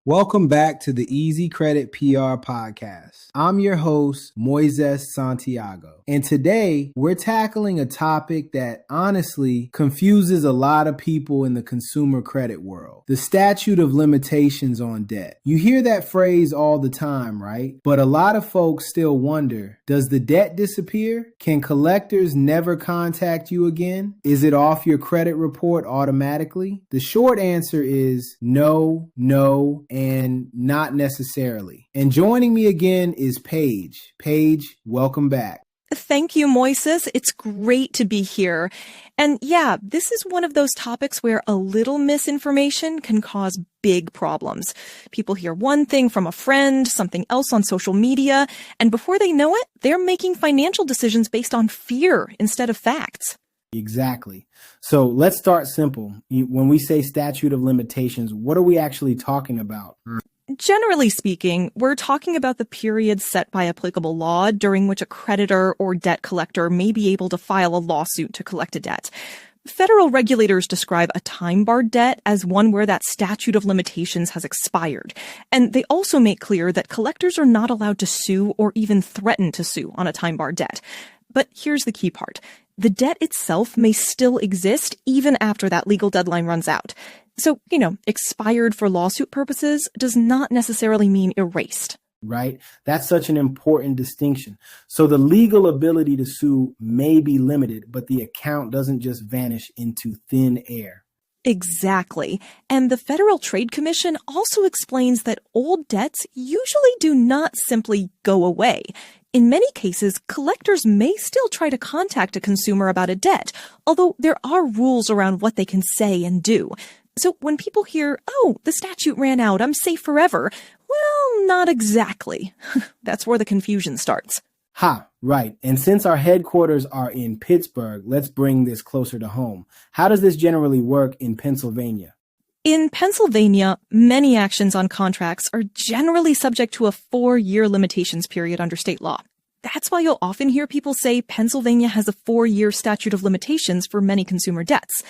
Welcome back to the Easy Credit PR podcast. I'm your host, Moises Santiago. And today we're tackling a topic that honestly confuses a lot of people in the consumer credit world: the statute of limitations on debt. You hear that phrase all the time, right? But a lot of folks still wonder, does the debt disappear? Can collectors never contact you again? Is it off your credit report automatically? The short answer is no, and not necessarily. And joining me again is Paige. Paige, welcome back. Thank you, Moises. It's great to be here. And yeah, this is one of those topics where a little misinformation can cause big problems. People hear one thing from a friend, something else on social media, and before they know it, they're making financial decisions based on fear instead of facts. Exactly. So let's start simple. When we say statute of limitations, what are we actually talking about? Generally speaking, we're talking about the period set by applicable law during which a creditor or debt collector may be able to file a lawsuit to collect a debt. Federal regulators describe a time-barred debt as one where that statute of limitations has expired. And they also make clear that collectors are not allowed to sue or even threaten to sue on a time-barred debt. But here's the key part. The debt itself may still exist even after that legal deadline runs out. So, expired for lawsuit purposes does not necessarily mean erased. Right? That's such an important distinction. So the legal ability to sue may be limited, but the account doesn't just vanish into thin air. Exactly. And the Federal Trade Commission also explains that old debts usually do not simply go away. In many cases, collectors may still try to contact a consumer about a debt, although there are rules around what they can say and do. So when people hear, "Oh, the statute ran out, I'm safe forever," well, not exactly. That's where the confusion starts. Right. And since our headquarters are in Pittsburgh, let's bring this closer to home. How does this generally work in Pennsylvania? In Pennsylvania, many actions on contracts are generally subject to a 4-year limitations period under state law. That's why you'll often hear people say Pennsylvania has a 4-year statute of limitations for many consumer debts.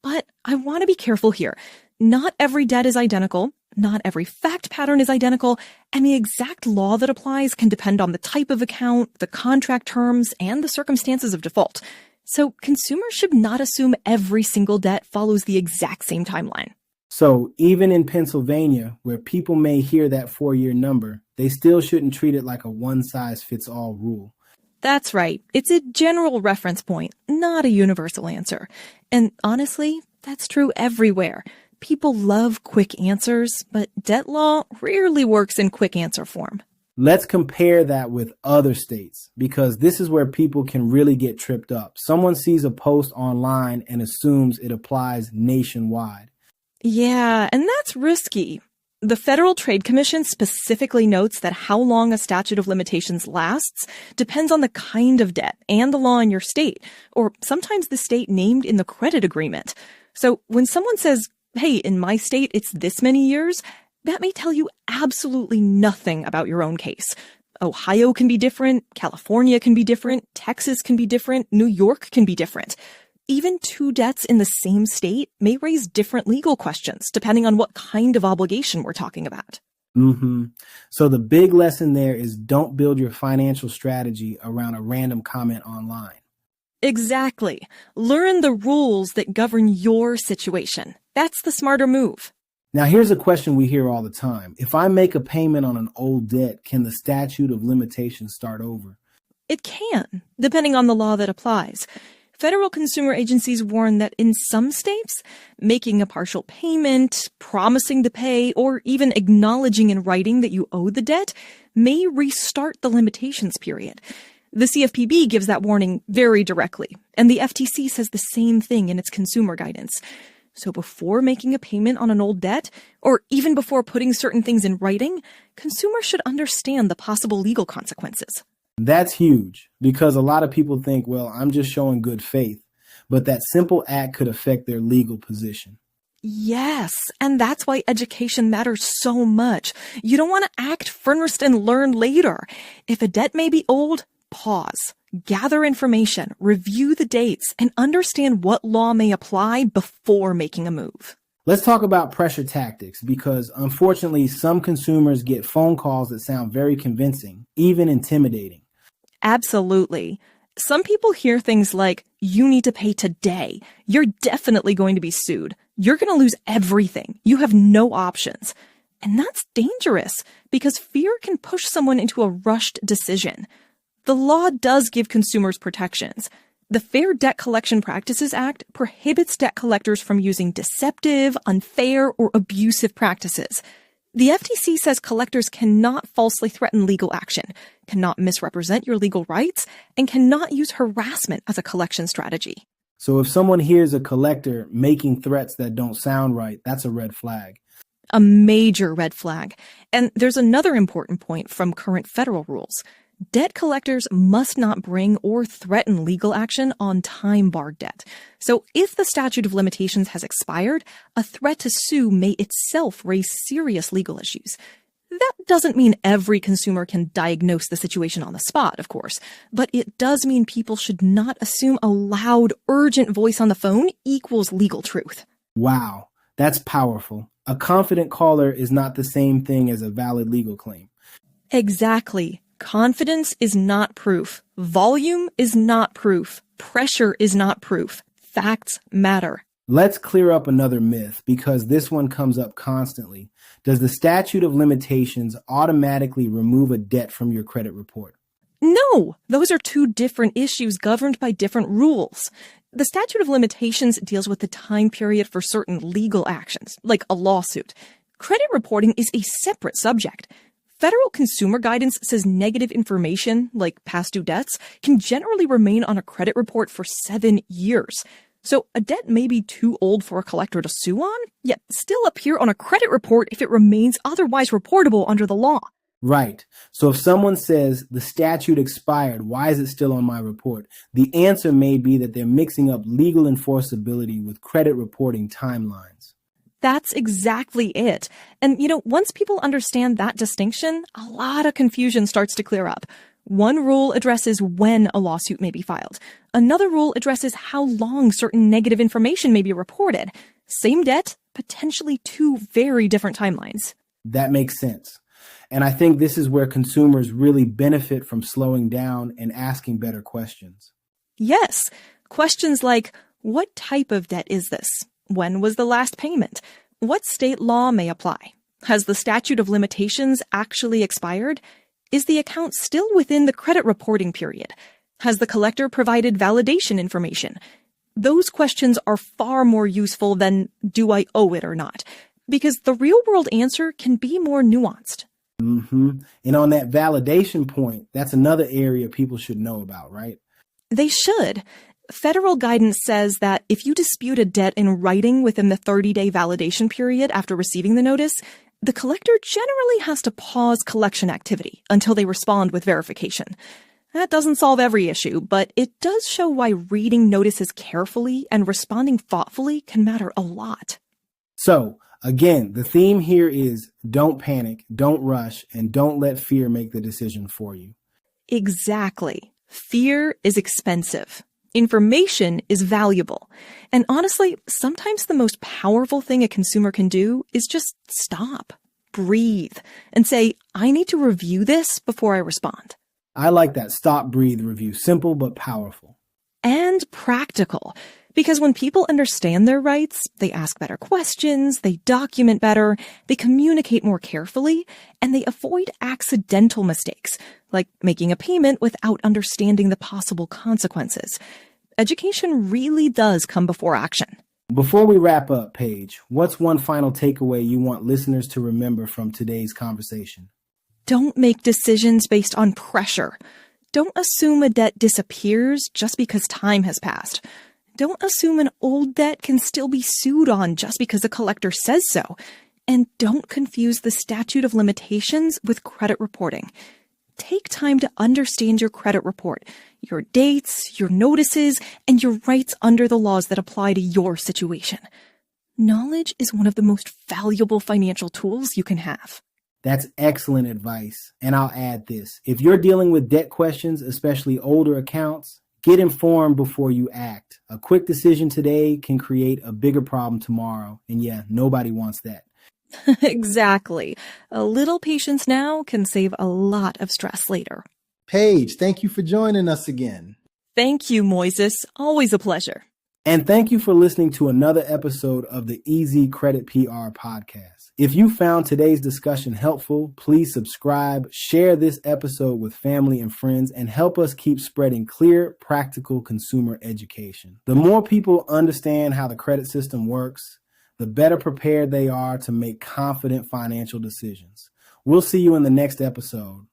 But I want to be careful here. Not every debt is identical, not every fact pattern is identical, and the exact law that applies can depend on the type of account, the contract terms, and the circumstances of default. So consumers should not assume every single debt follows the exact same timeline. So even in Pennsylvania, where people may hear that 4-year number, they still shouldn't treat it like a one-size-fits-all rule. That's right. It's a general reference point, not a universal answer. And honestly, that's true everywhere. People love quick answers, but debt law rarely works in quick answer form. Let's compare that with other states, because this is where people can really get tripped up. Someone sees a post online and assumes it applies nationwide. Yeah, and that's risky. The Federal Trade Commission specifically notes that how long a statute of limitations lasts depends on the kind of debt and the law in your state, or sometimes the state named in the credit agreement. So when someone says, "Hey, in my state, it's this many years," that may tell you absolutely nothing about your own case. Ohio can be different, California can be different, Texas can be different, New York can be different. Even two debts in the same state may raise different legal questions, depending on what kind of obligation we're talking about. So the big lesson there is don't build your financial strategy around a random comment online. Exactly. Learn the rules that govern your situation. That's the smarter move. Now, here's a question we hear all the time. If I make a payment on an old debt, can the statute of limitations start over? It can, depending on the law that applies. Federal consumer agencies warn that in some states, making a partial payment, promising to pay, or even acknowledging in writing that you owe the debt may restart the limitations period. The CFPB gives that warning very directly, and the FTC says the same thing in its consumer guidance. So before making a payment on an old debt, or even before putting certain things in writing, consumers should understand the possible legal consequences. That's huge, because a lot of people think, well, I'm just showing good faith, but that simple act could affect their legal position. Yes, and that's why education matters so much. You don't want to act first and learn later. If a debt may be old, pause, gather information, review the dates, and understand what law may apply before making a move. Let's talk about pressure tactics because unfortunately, some consumers get phone calls that sound very convincing, even intimidating. Absolutely. Some people hear things like, you need to pay today. You're definitely going to be sued. You're going to lose everything. You have no options. And that's dangerous because fear can push someone into a rushed decision. The law does give consumers protections. The Fair Debt Collection Practices Act prohibits debt collectors from using deceptive, unfair, or abusive practices. The FTC says collectors cannot falsely threaten legal action, cannot misrepresent your legal rights, and cannot use harassment as a collection strategy. So if someone hears a collector making threats that don't sound right, that's a red flag. A major red flag. And there's another important point from current federal rules. Debt collectors must not bring or threaten legal action on time-barred debt. So if the statute of limitations has expired, a threat to sue may itself raise serious legal issues. That doesn't mean every consumer can diagnose the situation on the spot, of course, but it does mean people should not assume a loud, urgent voice on the phone equals legal truth. Wow, that's powerful. A confident caller is not the same thing as a valid legal claim. Exactly. Confidence is not proof. Volume is not proof. Pressure is not proof. Facts matter. Let's clear up another myth because this one comes up constantly. Does the statute of limitations automatically remove a debt from your credit report? No, those are two different issues governed by different rules. The statute of limitations deals with the time period for certain legal actions, like a lawsuit. Credit reporting is a separate subject. Federal consumer guidance says negative information, like past due debts, can generally remain on a credit report for 7 years. So a debt may be too old for a collector to sue on, yet still appear on a credit report if it remains otherwise reportable under the law. Right. So if someone says the statute expired, why is it still on my report? The answer may be that they're mixing up legal enforceability with credit reporting timelines. That's exactly it. And, once people understand that distinction, a lot of confusion starts to clear up. One rule addresses when a lawsuit may be filed. Another rule addresses how long certain negative information may be reported. Same debt, potentially two very different timelines. That makes sense. And I think this is where consumers really benefit from slowing down and asking better questions. Yes. Questions like, what type of debt is this? When was the last payment? What state law may apply? Has the statute of limitations actually expired? Is the account still within the credit reporting period? Has the collector provided validation information? Those questions are far more useful than, do I owe it or not? Because the real-world answer can be more nuanced. And on that validation point, that's another area people should know about, right? They should. Federal guidance says that if you dispute a debt in writing within the 30-day validation period after receiving the notice, the collector generally has to pause collection activity until they respond with verification. That doesn't solve every issue, but it does show why reading notices carefully and responding thoughtfully can matter a lot. So, again, the theme here is don't panic, don't rush, and don't let fear make the decision for you. Exactly. Fear is expensive. Information is valuable. And honestly, sometimes the most powerful thing a consumer can do is just stop, breathe, and say, I need to review this before I respond. I like that stop, breathe review. Simple but powerful. And practical. Because when people understand their rights, they ask better questions, they document better, they communicate more carefully, and they avoid accidental mistakes, like making a payment without understanding the possible consequences. Education really does come before action. Before we wrap up, Paige, what's one final takeaway you want listeners to remember from today's conversation? Don't make decisions based on pressure. Don't assume a debt disappears just because time has passed. Don't assume an old debt can still be sued on just because a collector says so. And don't confuse the statute of limitations with credit reporting. Take time to understand your credit report, your dates, your notices, and your rights under the laws that apply to your situation. Knowledge is one of the most valuable financial tools you can have. That's excellent advice. And I'll add this. If you're dealing with debt questions, especially older accounts, Get informed before you act. A quick decision today can create a bigger problem tomorrow. And yeah, nobody wants that. Exactly. A little patience now can save a lot of stress later. Paige, thank you for joining us again. Thank you, Moises. Always a pleasure. And thank you for listening to another episode of the Easy Credit PR podcast. If you found today's discussion helpful, please subscribe, share this episode with family and friends, and help us keep spreading clear, practical consumer education. The more people understand how the credit system works, the better prepared they are to make confident financial decisions. We'll see you in the next episode.